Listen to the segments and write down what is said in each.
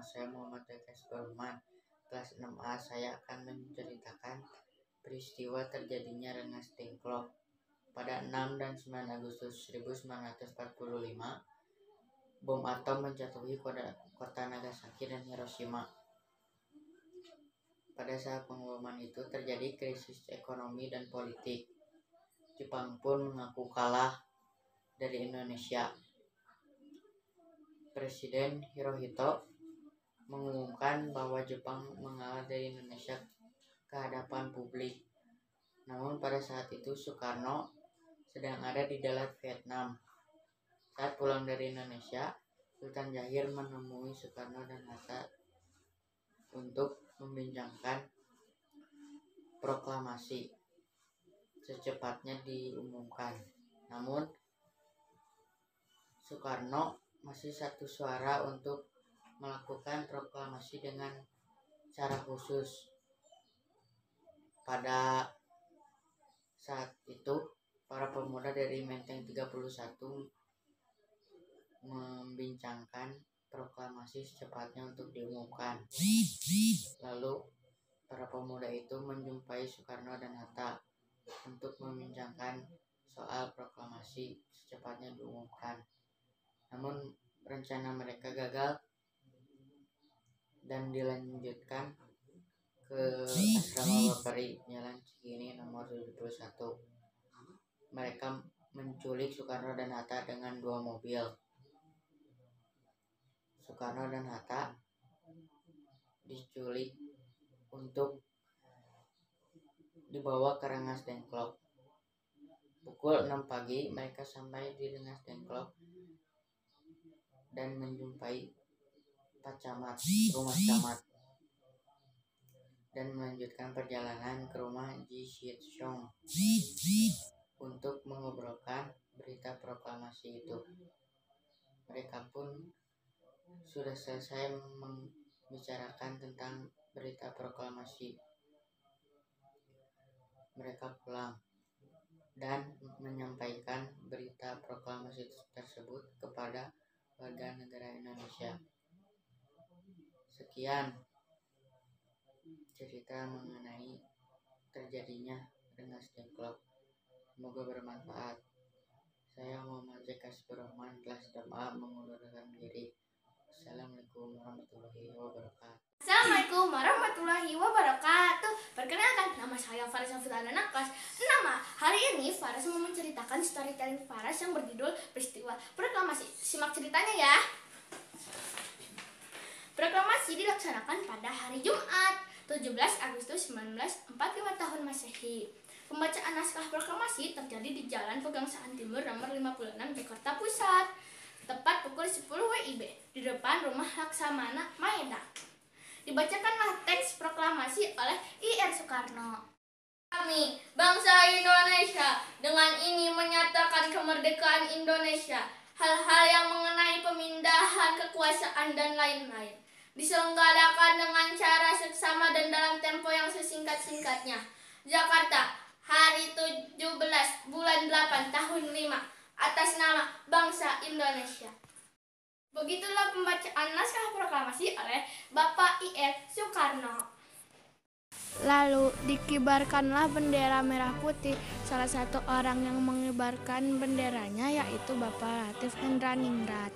saya Muhammad Eka Suparman, kelas 6A. Saya akan menceritakan peristiwa terjadinya Rengas Dengklok pada 6 dan 9 Agustus 1945. Bom atom menjatuhi kota Nagasaki dan Hiroshima. Pada saat pengeboman itu terjadi krisis ekonomi dan politik. Jepang pun mengaku kalah dari Indonesia. Presiden Hirohito mengumumkan bahwa Jepang mengalah dari Indonesia ke hadapan publik. Namun pada saat itu Soekarno sedang ada di Dalat, Vietnam. Saat pulang dari Indonesia, Sultan Jahir menemui Soekarno dan Hatta untuk membincangkan proklamasi secepatnya diumumkan. Namun Soekarno masih satu suara untuk melakukan proklamasi dengan cara khusus. Pada saat itu para pemuda dari Menteng 31 membincangkan proklamasi secepatnya untuk diumumkan. Lalu para pemuda itu menjumpai Soekarno dan Hatta untuk membincangkan soal proklamasi secepatnya diumumkan. Namun rencana mereka gagal dan dilanjutkan ke asrama Baperi, Jalan Cikini nomor 71. Mereka menculik Soekarno dan Hatta dengan 2 mobil. Soekarno dan Hatta diculik untuk dibawa ke Rengas Dengklok. Pukul 6 pagi mereka sampai di Rengas Dengklok dan menjumpai Pak Camat, rumah camat, dan melanjutkan perjalanan ke rumah Ji Shit Chong untuk mengobrolkan berita proklamasi itu. Mereka pun sudah selesai membicarakan tentang berita proklamasi. Mereka pulang dan menyampaikan berita proklamasi tersebut kepada warga negara Indonesia. Sekian cerita mengenai terjadinya Rengas Dengklok. Semoga bermanfaat. Saya Muhammad Eka Suparman, kelas 6A, mengundurkan diri. Assalamualaikum warahmatullahi wabarakatuh. Assalamualaikum warahmatullahi wabarakatuh. Perkenalkan, nama saya Faras Hafidh Anana, kelas 6A. Hari ini Faras mau menceritakan storytelling Faras yang berjudul Peristiwa Proklamasi. Simak ceritanya ya. Proklamasi dilaksanakan pada hari Jumat 17 Agustus 1945 tahun Masehi. Pembacaan naskah proklamasi terjadi di Jalan Pegangsaan Timur nomor 56 Jakarta Pusat, tepat pukul 10 WIB di depan rumah Laksamana Maeda. Dibacakanlah teks proklamasi oleh I.R. Soekarno. Kami, bangsa Indonesia, dengan ini menyatakan kemerdekaan Indonesia. Hal-hal yang mengenai pemindahan kekuasaan dan lain-lain diselenggarakan dengan cara seksama dan dalam tempo yang sesingkat-singkatnya. Jakarta, hari 17 bulan 8 tahun 5, atas nama bangsa Indonesia. Begitulah pembacaan naskah proklamasi oleh Bapak I.R. Soekarno. Lalu dikibarkanlah bendera merah putih. Salah satu orang yang mengibarkan benderanya yaitu Bapak Latif Hendraningrat.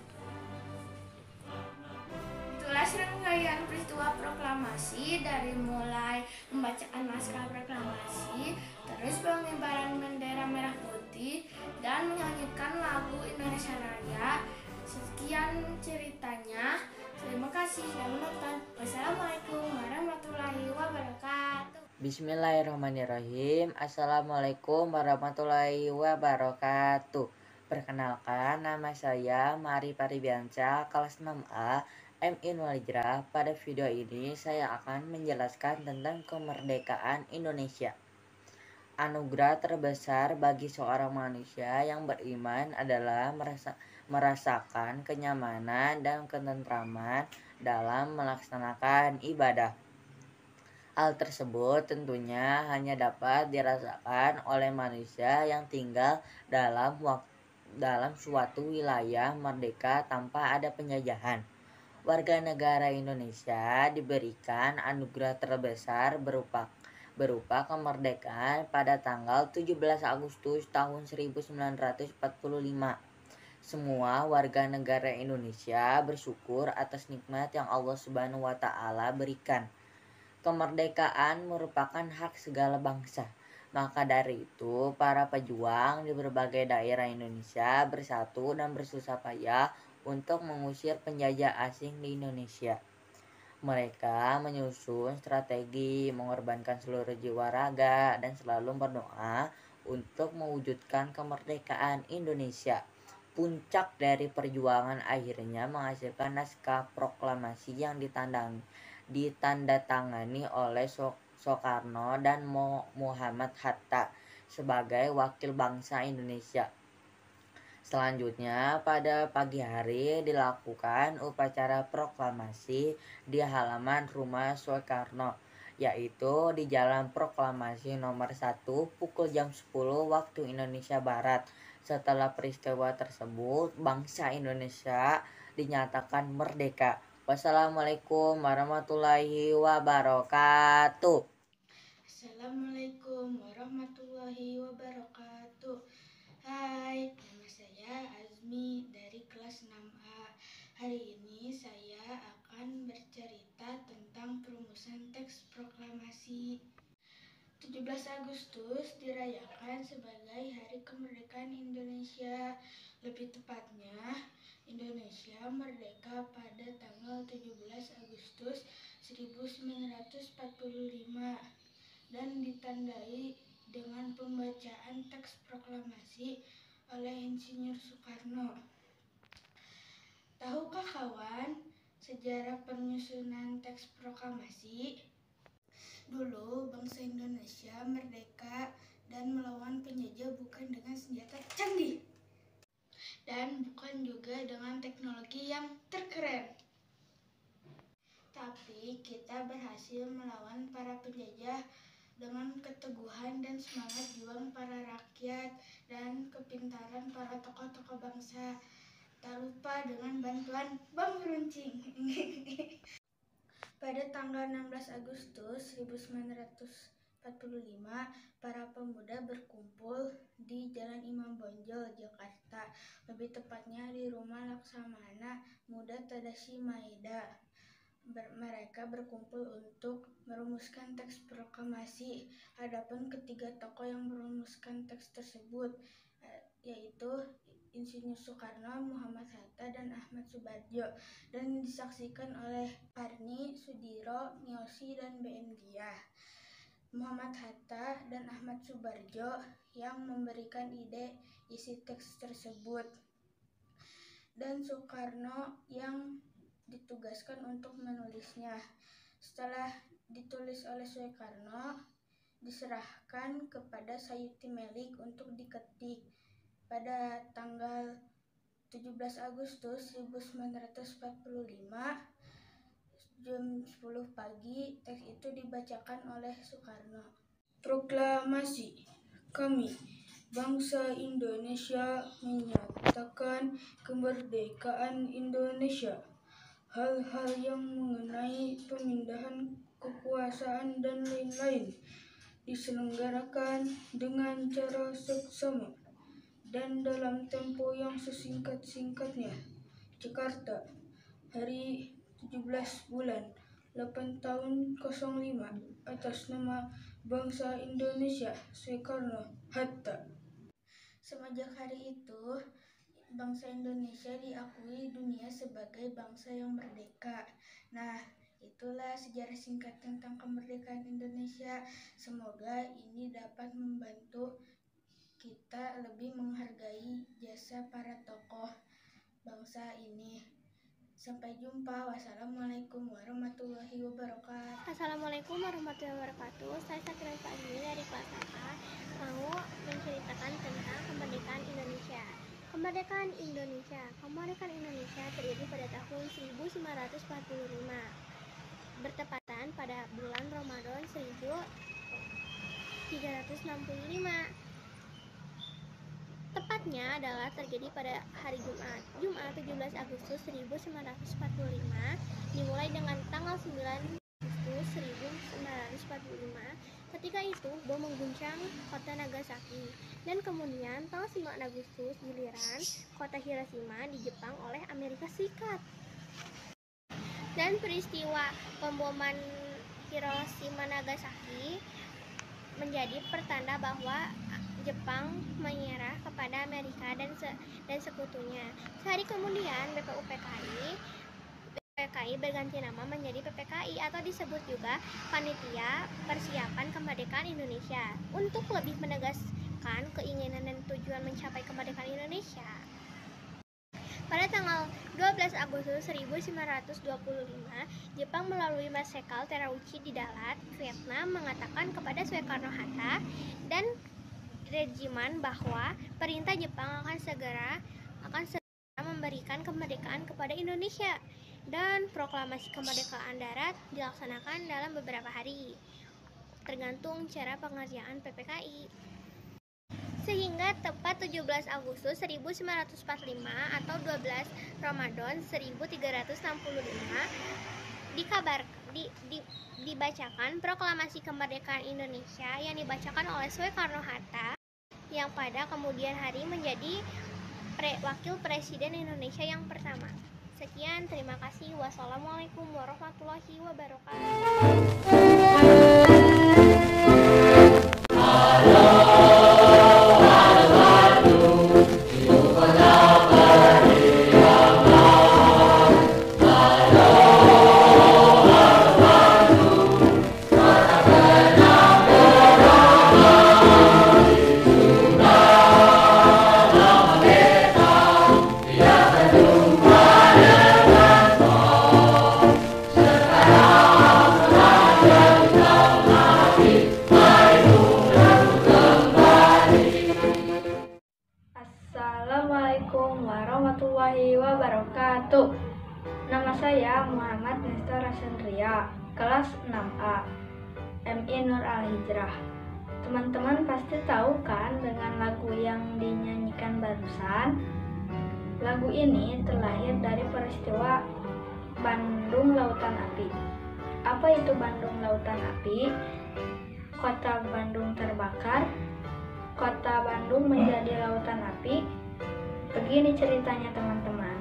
Itulah serangkaian peristiwa proklamasi, dari mulai pembacaan naskah proklamasi, terus pengibaran bendera merah putih, dan menyanyikan lagu Indonesia Raya. Sekian ceritanya. Terima kasih sudah menonton. Wassalamualaikum warahmatullahi wabarakatuh. Bismillahirrahmanirrahim. Assalamualaikum warahmatullahi wabarakatuh. Perkenalkan, nama saya Mari Paribianca, kelas 6A, MI Walijrah. Pada video ini saya akan menjelaskan tentang kemerdekaan Indonesia. Anugerah terbesar bagi seorang manusia yang beriman adalah merasakan kenyamanan dan ketentraman dalam melaksanakan ibadah. Hal tersebut tentunya hanya dapat dirasakan oleh manusia yang tinggal dalam suatu wilayah merdeka tanpa ada penjajahan. warga negara Indonesia diberikan anugerah terbesar berupa kemerdekaan pada tanggal 17 Agustus tahun 1945. Semua warga negara Indonesia bersyukur atas nikmat yang Allah Subhanahu wa Ta'ala berikan. Kemerdekaan merupakan hak segala bangsa. Maka dari itu, para pejuang di berbagai daerah Indonesia bersatu dan bersusah payah untuk mengusir penjajah asing di Indonesia. Mereka menyusun strategi, mengorbankan seluruh jiwa raga, dan selalu berdoa untuk mewujudkan kemerdekaan Indonesia. Puncak dari perjuangan akhirnya menghasilkan naskah proklamasi yang ditandatangani oleh Soekarno dan Muhammad Hatta sebagai wakil bangsa Indonesia. Selanjutnya, pada pagi hari dilakukan upacara proklamasi di halaman rumah Soekarno, yaitu di Jalan Proklamasi nomor 1 pukul jam 10 waktu Indonesia Barat. Setelah peristiwa tersebut, bangsa Indonesia dinyatakan merdeka. Wassalamualaikum warahmatullahi wabarakatuh. Assalamualaikum warahmatullahi wabarakatuh. Hai, nama saya Azmi dari kelas 6A. Hari ini saya akan bercerita tentang perumusan teks proklamasi. 17 Agustus dirayakan sebagai Hari Kemerdekaan Indonesia. Lebih tepatnya, Indonesia merdeka pada tanggal 17 Agustus 1945 dan ditandai dengan pembacaan teks proklamasi oleh Insinyur Soekarno. Tahukah kawan sejarah penyusunan teks proklamasi? Dulu bangsa Indonesia merdeka dan melawan penjajah bukan dengan senjata canggih dan bukan juga dengan teknologi yang terkeren. Tapi kita berhasil melawan para penjajah dengan keteguhan dan semangat juang para rakyat dan kepintaran para tokoh-tokoh bangsa. Tak lupa dengan bantuan bom runcing. Pada tanggal 16 Agustus 1945, para pemuda berkumpul di Jalan Imam Bonjol, Jakarta. Lebih tepatnya di rumah Laksamana Muda Tadashi Maeda. Mereka berkumpul untuk merumuskan teks proklamasi. Adapun ketiga tokoh yang merumuskan teks tersebut yaitu Insinyur Soekarno, Muhammad Hatta, dan Ahmad Subardjo, dan disaksikan oleh Karni, Sudiro, Miosi, dan BM Diah. Muhammad Hatta dan Ahmad Subardjo yang memberikan ide isi teks tersebut, dan Soekarno yang ditugaskan untuk menulisnya. Setelah ditulis oleh Soekarno, diserahkan kepada Sayuti Melik untuk diketik. Pada tanggal 17 Agustus 1945, jam 10 pagi, teks itu dibacakan oleh Soekarno. Proklamasi. Kami, bangsa Indonesia, menyatakan kemerdekaan Indonesia. Hal-hal yang mengenai pemindahan kekuasaan dan lain-lain diselenggarakan dengan cara seksama dan dalam tempo yang sesingkat-singkatnya. Jakarta, hari 17 bulan 8 tahun 05, atas nama bangsa Indonesia, Soekarno Hatta. Semenjak hari itu, bangsa Indonesia diakui dunia sebagai bangsa yang merdeka. Nah, itulah sejarah singkat tentang kemerdekaan Indonesia. Semoga ini dapat membantu kita lebih menghargai jasa para tokoh bangsa ini. Sampai jumpa. Wassalamualaikum warahmatullahi wabarakatuh. Assalamualaikum warahmatullahi wabarakatuh. Saya Sakira Fadli dari kelas A mau menceritakan tentang kemerdekaan Indonesia. Kemerdekaan Indonesia terjadi pada tahun 1945, bertepatan pada bulan Ramadan 1365. Tepatnya adalah terjadi pada hari Jumat, 17 Agustus 1945, dimulai dengan tanggal 9 Agustus 1945. Ketika itu bom mengguncang kota Nagasaki, dan kemudian tanggal 9 Agustus giliran kota Hiroshima di Jepang oleh Amerika Serikat. Dan peristiwa pemboman Hiroshima Nagasaki menjadi pertanda bahwa Jepang menyerah kepada Amerika dan sekutunya. Sehari kemudian PPKI berganti nama menjadi PPKI atau disebut juga Panitia Persiapan Kemerdekaan Indonesia untuk lebih menegaskan keinginan dan tujuan mencapai kemerdekaan Indonesia. Pada tanggal 12 Agustus 1925, Jepang melalui Marsekal Terauchi di Dalat, Vietnam mengatakan kepada Soekarno-Hatta dan regimen bahwa perintah Jepang akan segera memberikan kemerdekaan kepada Indonesia, dan proklamasi kemerdekaan darat dilaksanakan dalam beberapa hari, tergantung cara pengerjaan PPKI. Sehingga tepat 17 Agustus 1945 atau 12 Ramadan 1365 dibacakan proklamasi kemerdekaan Indonesia yang dibacakan oleh Soekarno-Hatta, yang pada kemudian hari menjadi wakil presiden Indonesia yang pertama. Sekian, terima kasih. Wassalamualaikum warahmatullahi wabarakatuh. Assalamualaikum warahmatullahi wabarakatuh. Nama saya Muhammad Nestor Rasendria, kelas 6A, MI Nur Al-Hijrah. Teman-teman pasti tahu kan dengan lagu yang dinyanyikan barusan? Lagu ini terlahir dari peristiwa Bandung Lautan Api. Apa itu Bandung Lautan Api? Kota Bandung terbakar, kota Bandung menjadi lautan api. Begini ceritanya teman-teman.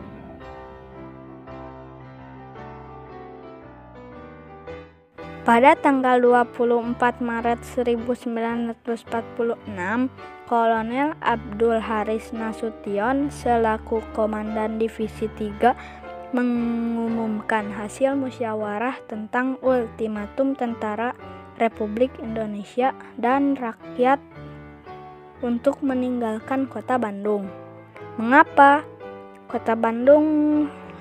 Pada tanggal 24 Maret 1946, Kolonel Abdul Haris Nasution selaku Komandan Divisi 3 mengumumkan hasil musyawarah tentang ultimatum tentara Republik Indonesia dan rakyat untuk meninggalkan kota Bandung. Mengapa? Kota Bandung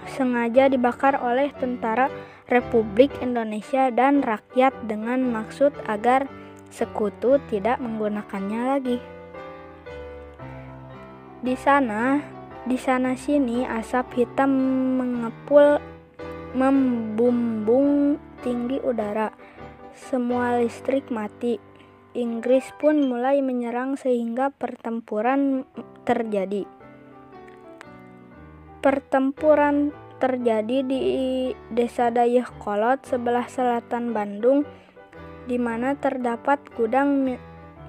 sengaja dibakar oleh tentara Republik Indonesia dan rakyat dengan maksud agar sekutu tidak menggunakannya lagi. Di sana sini asap hitam mengepul membumbung tinggi udara. Semua listrik mati. Inggris pun mulai menyerang sehingga pertempuran terjadi. Pertempuran terjadi di Desa Dayakolot sebelah selatan Bandung, di mana terdapat gudang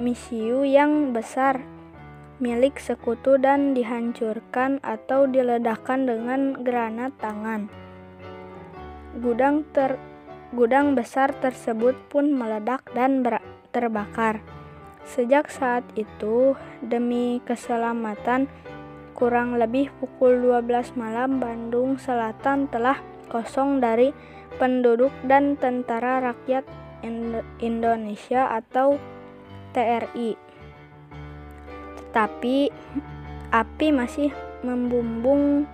misiu yang besar milik sekutu dan dihancurkan atau diledakkan dengan granat tangan. Gudang besar tersebut pun meledak dan terbakar. Sejak saat itu, demi keselamatan, kurang lebih pukul 12 malam Bandung Selatan telah kosong dari penduduk dan Tentara Rakyat Indonesia atau TRI. Tetapi api masih membumbung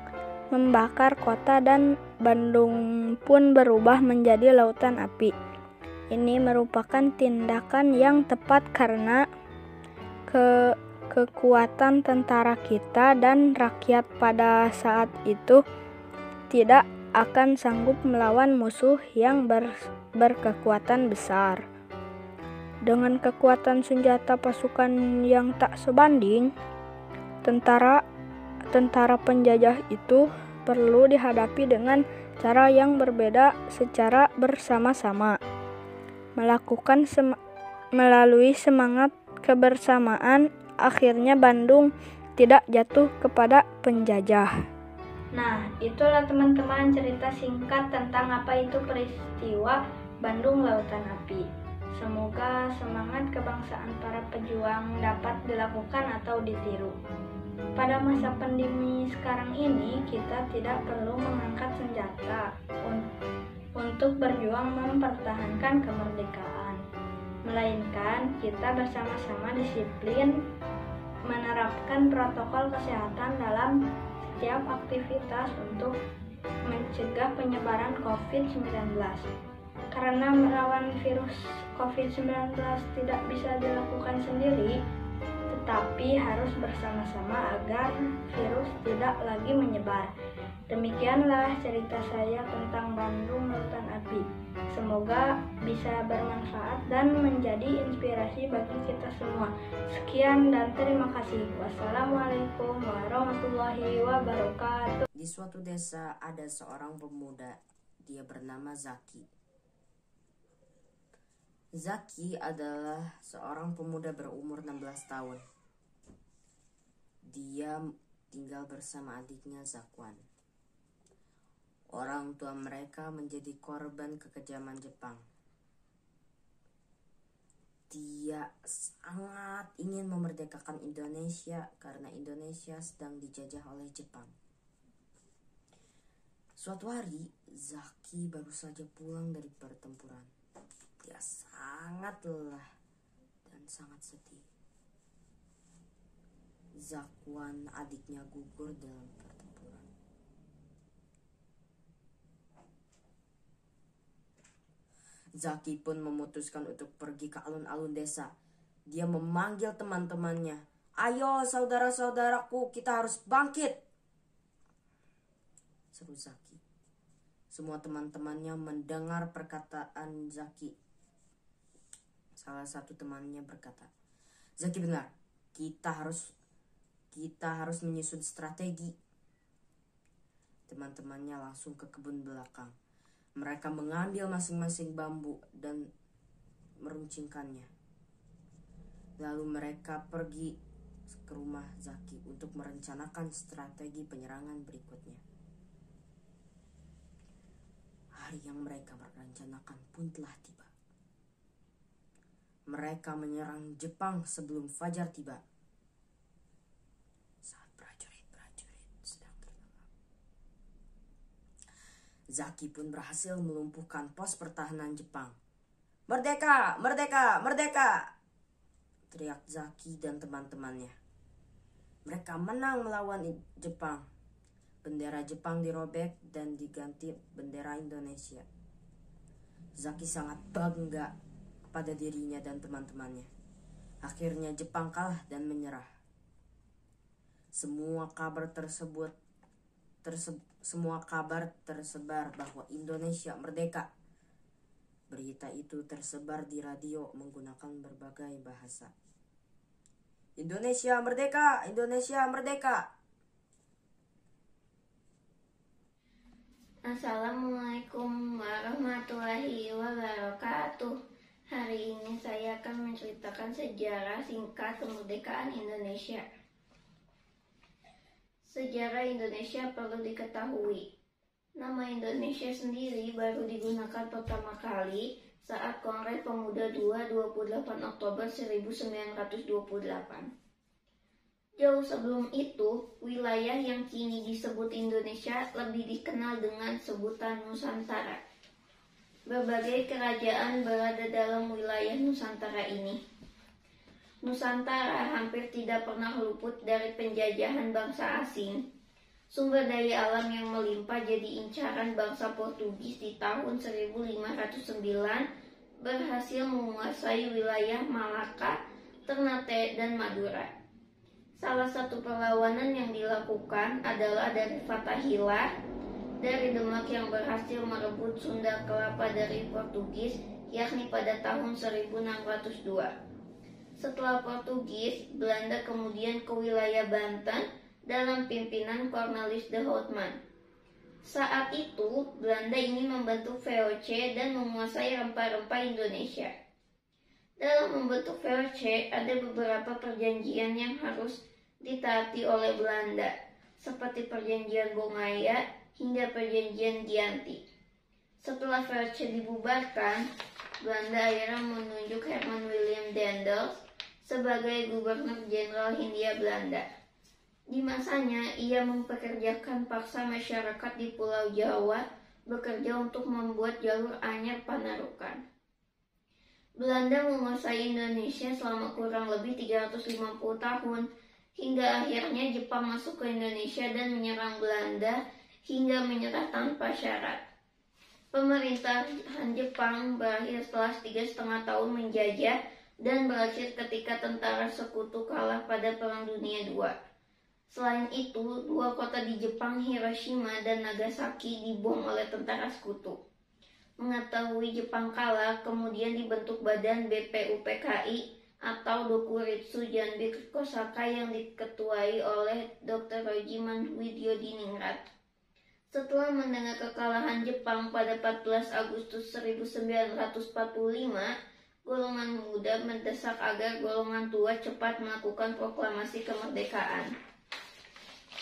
membakar kota dan Bandung pun berubah menjadi lautan api. Ini merupakan tindakan yang tepat karena kekuatan tentara kita dan rakyat pada saat itu tidak akan sanggup melawan musuh yang berkekuatan besar. Dengan kekuatan senjata pasukan yang tak sebanding, tentara penjajah itu perlu dihadapi dengan cara yang berbeda secara bersama-sama. Melalui semangat kebersamaan, akhirnya Bandung tidak jatuh kepada penjajah. Nah, itulah teman-teman cerita singkat tentang apa itu peristiwa Bandung Lautan Api. Semoga semangat kebangsaan para pejuang dapat dilakukan atau ditiru. Pada masa pandemi sekarang ini, kita tidak perlu mengangkat senjata untuk berjuang mempertahankan kemerdekaan. Melainkan kita bersama-sama disiplin menerapkan protokol kesehatan dalam setiap aktivitas untuk mencegah penyebaran COVID-19. Karena melawan virus COVID-19 tidak bisa dilakukan sendiri, tetapi harus bersama-sama agar virus tidak lagi menyebar. Demikianlah cerita saya tentang Bandung Lautan Api. Semoga bisa bermanfaat dan menjadi inspirasi bagi kita semua. Sekian dan terima kasih. Wassalamualaikum warahmatullahi wabarakatuh. Di suatu desa ada seorang pemuda, dia bernama Zaki. Zaki adalah seorang pemuda berumur 16 tahun. Dia tinggal bersama adiknya Zakwan. Orang tua mereka menjadi korban kekejaman Jepang. Dia sangat ingin memerdekakan Indonesia karena Indonesia sedang dijajah oleh Jepang. Suatu hari, Zaki baru saja pulang dari pertempuran. Dia sangat lelah dan sangat sedih. Zakwan, adiknya, gugur dalam pertempuran. Zaki pun memutuskan untuk pergi ke alun-alun desa. Dia memanggil teman-temannya. "Ayo saudara-saudaraku, kita harus bangkit!" seru Zaki. Semua teman-temannya mendengar perkataan Zaki. Salah satu temannya berkata, "Zaki benar, kita harus menyusun strategi." Teman-temannya langsung ke kebun belakang. Mereka mengambil masing-masing bambu dan meruncingkannya. Lalu mereka pergi ke rumah Zaki untuk merencanakan strategi penyerangan berikutnya. Hari yang mereka rencanakan pun telah tiba. Mereka menyerang Jepang sebelum fajar tiba. Saat prajurit-prajurit sedang terlelap, Zaki pun berhasil melumpuhkan pos pertahanan Jepang. "Merdeka! Merdeka! Merdeka!" teriak Zaki dan teman-temannya. Mereka menang melawan Jepang. Bendera Jepang dirobek dan diganti bendera Indonesia. Zaki sangat bangga pada dirinya dan teman-temannya. Akhirnya Jepang kalah dan menyerah. Semua kabar tersebar bahwa Indonesia merdeka. Berita itu tersebar di radio menggunakan berbagai bahasa. "Indonesia merdeka! Indonesia merdeka!" Assalamualaikum warahmatullahi wabarakatuh. Hari ini saya akan menceritakan sejarah singkat kemerdekaan Indonesia. Sejarah Indonesia perlu diketahui. Nama Indonesia sendiri baru digunakan pertama kali saat Kongres Pemuda II 28 Oktober 1928. Jauh sebelum itu, wilayah yang kini disebut Indonesia lebih dikenal dengan sebutan Nusantara. Berbagai kerajaan berada dalam wilayah Nusantara ini. Nusantara hampir tidak pernah luput dari penjajahan bangsa asing. Sumber daya alam yang melimpah jadi incaran bangsa Portugis di tahun 1509 berhasil menguasai wilayah Malaka, Ternate, dan Madura. Salah satu perlawanan yang dilakukan adalah dari Fatahillah, dari Demak yang berhasil merebut Sunda Kelapa dari Portugis, yakni pada tahun 1602. Setelah Portugis, Belanda kemudian ke wilayah Banten dalam pimpinan Cornelis de Houtman. Saat itu, Belanda ingin membentuk VOC dan menguasai rempah-rempah Indonesia. Dalam membentuk VOC, ada beberapa perjanjian yang harus ditaati oleh Belanda, seperti perjanjian Bongaya hingga perjanjian Gianti. Setelah VOC dibubarkan, Belanda akhirnya menunjuk Herman Willem Daendels sebagai Gubernur Jenderal Hindia Belanda. Di masanya, ia mempekerjakan paksa masyarakat di Pulau Jawa bekerja untuk membuat jalur anyar Panarukan. Belanda menguasai Indonesia selama kurang lebih 350 tahun, hingga akhirnya Jepang masuk ke Indonesia dan menyerang Belanda hingga menyerah tanpa syarat. Pemerintahan Jepang berakhir setelah 3,5 tahun menjajah dan berakhir ketika tentara sekutu kalah pada Perang Dunia II. Selain itu, dua kota di Jepang, Hiroshima dan Nagasaki, dibom oleh tentara sekutu. Mengetahui Jepang kalah, kemudian dibentuk badan BPUPKI atau Dokuritsu Janbik Kosaka yang diketuai oleh Dr. Rojiman Widyodiningrat. Setelah mendengar kekalahan Jepang pada 14 Agustus 1945, golongan muda mendesak agar golongan tua cepat melakukan proklamasi kemerdekaan.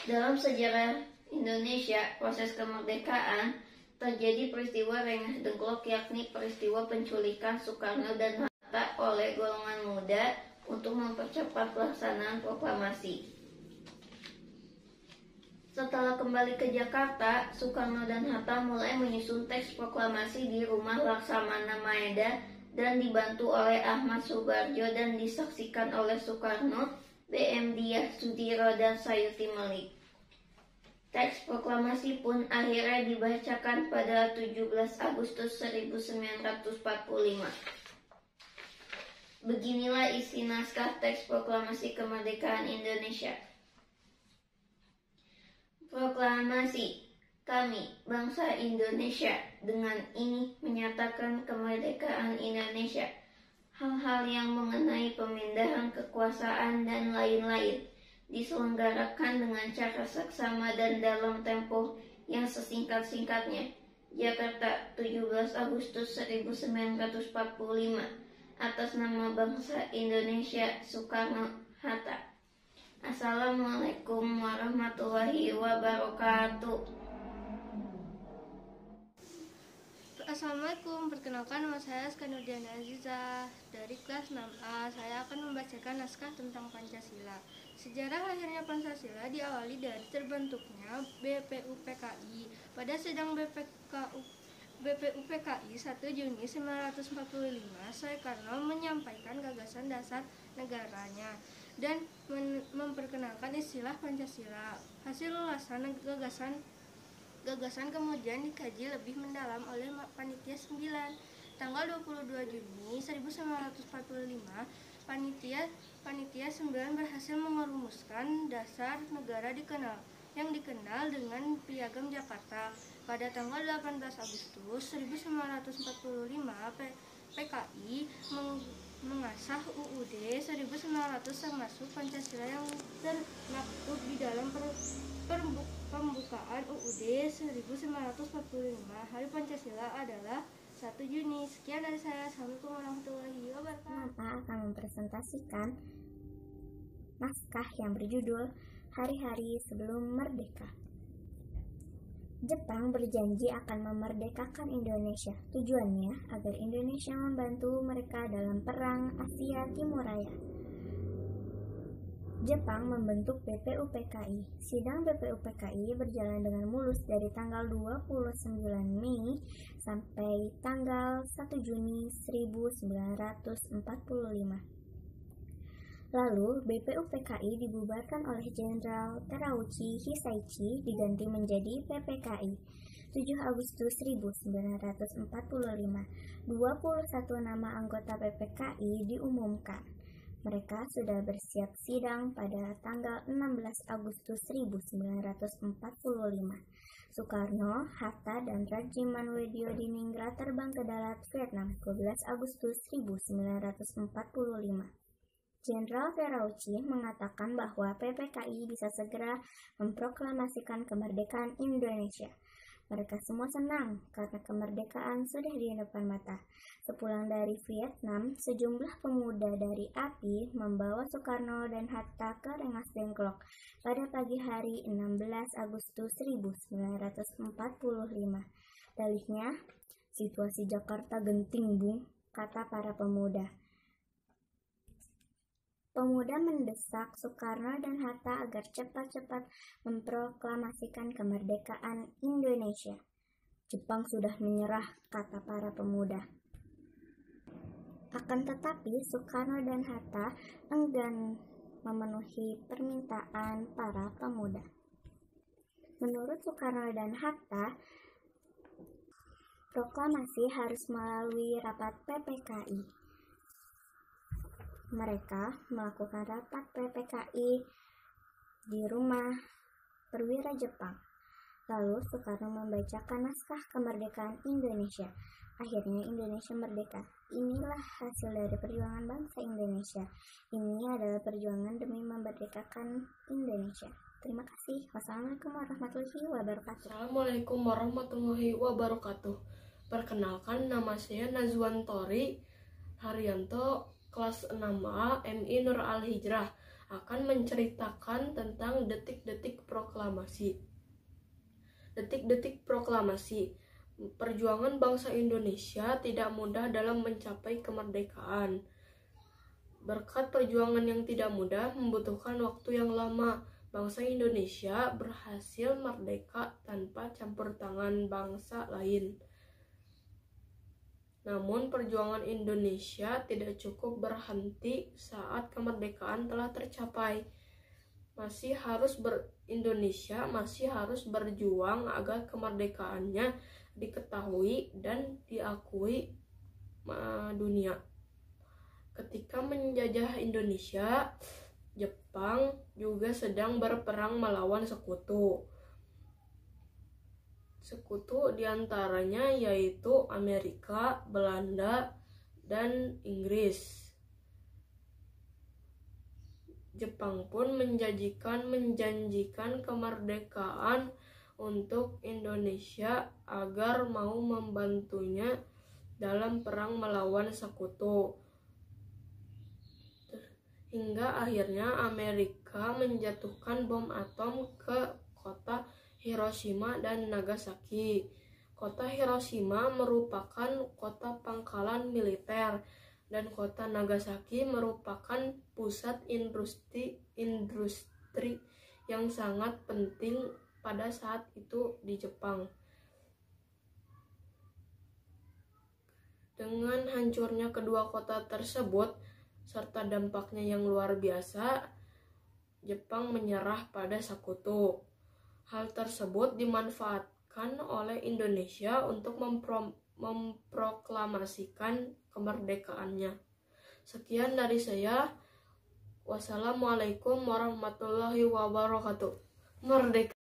Dalam sejarah Indonesia, proses kemerdekaan terjadi peristiwa Rengas Dengklok, yakni peristiwa penculikan Soekarno dan Hatta oleh golongan muda untuk mempercepat pelaksanaan proklamasi. Setelah kembali ke Jakarta, Soekarno dan Hatta mulai menyusun teks proklamasi di rumah Laksamana Maeda dan dibantu oleh Ahmad Subarjo dan disaksikan oleh Soekarno, BM Diah Sudiro dan Sayuti Melik. Teks proklamasi pun akhirnya dibacakan pada 17 Agustus 1945. Beginilah isi naskah teks proklamasi kemerdekaan Indonesia. Proklamasi. Kami, bangsa Indonesia, dengan ini menyatakan kemerdekaan Indonesia. Hal-hal yang mengenai pemindahan kekuasaan dan lain-lain diselenggarakan dengan cara seksama dan dalam tempo yang sesingkat-singkatnya. Jakarta, 17 Agustus 1945. Atas nama bangsa Indonesia, Soekarno-Hatta. Assalamualaikum warahmatullahi wabarakatuh. Assalamualaikum, perkenalkan nama saya Skanudiana Aziza dari kelas 6A. Saya akan membacakan naskah tentang Pancasila. Sejarah lahirnya Pancasila diawali dari terbentuknya BPUPKI. Pada sidang BPUPKI 1 Juni 1945, Soekarno menyampaikan gagasan dasar negaranya dan memperkenalkan istilah Pancasila. Hasil ulasan gagasan kemudian dikaji lebih mendalam oleh Panitia 9. Tanggal 22 Juni 1945, Panitia 9 berhasil merumuskan dasar negara yang dikenal dengan Piagam Jakarta. Pada tanggal 18 Agustus 1945, PKI mengasah UUD 1900 termasuk Pancasila yang termaktub di dalam pembukaan UUD 1945. Hari Pancasila adalah 1 Juni. Sekian dari saya. Assalamualaikum warahmatullahi wabarakatuh. Maka akan mempresentasikan naskah yang berjudul Hari-hari Sebelum Merdeka. Jepang berjanji akan memerdekakan Indonesia. Tujuannya agar Indonesia membantu mereka dalam Perang Asia Timur Raya. Jepang membentuk BPUPKI. Sidang BPUPKI berjalan dengan mulus dari tanggal 29 Mei sampai tanggal 1 Juni 1945. Lalu BPUPKI dibubarkan oleh Jenderal Terauchi Hisaichi diganti menjadi PPKI. 7 Agustus 1945, 21 nama anggota PPKI diumumkan. Mereka sudah bersiap sidang pada tanggal 16 Agustus 1945. Soekarno, Hatta, dan Rajiman Widyodiningrat terbang ke darat Vietnam 12 Agustus 1945. Jenderal Terauchi mengatakan bahwa PPKI bisa segera memproklamasikan kemerdekaan Indonesia. Mereka semua senang karena kemerdekaan sudah di depan mata. Sepulang dari Vietnam, sejumlah pemuda dari API membawa Soekarno dan Hatta ke Rengas Dengklok pada pagi hari 16 Agustus 1945. Dalihnya, situasi Jakarta genting, Bung, kata para pemuda. Pemuda mendesak Soekarno dan Hatta agar cepat-cepat memproklamasikan kemerdekaan Indonesia. Jepang sudah menyerah, kata para pemuda. Akan tetapi Soekarno dan Hatta enggan memenuhi permintaan para pemuda. Menurut Soekarno dan Hatta, proklamasi harus melalui rapat PPKI. Mereka melakukan rapat PPKI di rumah perwira Jepang. Lalu Soekarno membacakan naskah kemerdekaan Indonesia. Akhirnya Indonesia merdeka. Inilah hasil dari perjuangan bangsa Indonesia. Ini adalah perjuangan demi memerdekakan Indonesia. Terima kasih. Wassalamualaikum warahmatullahi wabarakatuh. Assalamualaikum warahmatullahi wabarakatuh. Perkenalkan, nama saya Nazwan Tori Haryanto, kelas 6A MI Nur Al-Hijrah, akan menceritakan tentang detik-detik proklamasi. Detik-detik proklamasi. Perjuangan bangsa Indonesia tidak mudah dalam mencapai kemerdekaan. Berkat perjuangan yang tidak mudah membutuhkan waktu yang lama, bangsa Indonesia berhasil merdeka tanpa campur tangan bangsa lain. Namun perjuangan Indonesia tidak cukup berhenti saat kemerdekaan telah tercapai. Indonesia masih harus berjuang agar kemerdekaannya diketahui dan diakui dunia. Ketika menjajah Indonesia, Jepang juga sedang berperang melawan sekutu. Sekutu diantaranya yaitu Amerika, Belanda, dan Inggris. Jepang pun menjanjikan kemerdekaan untuk Indonesia agar mau membantunya dalam perang melawan sekutu. Hingga akhirnya Amerika menjatuhkan bom atom ke kota Hiroshima dan Nagasaki. Kota Hiroshima merupakan kota pangkalan militer dan kota Nagasaki merupakan pusat industri yang sangat penting pada saat itu di Jepang. Dengan hancurnya kedua kota tersebut serta dampaknya yang luar biasa, Jepang menyerah pada sekutu. Hal tersebut dimanfaatkan oleh Indonesia untuk memproklamasikan kemerdekaannya. Sekian dari saya. Wassalamualaikum warahmatullahi wabarakatuh. Merdeka!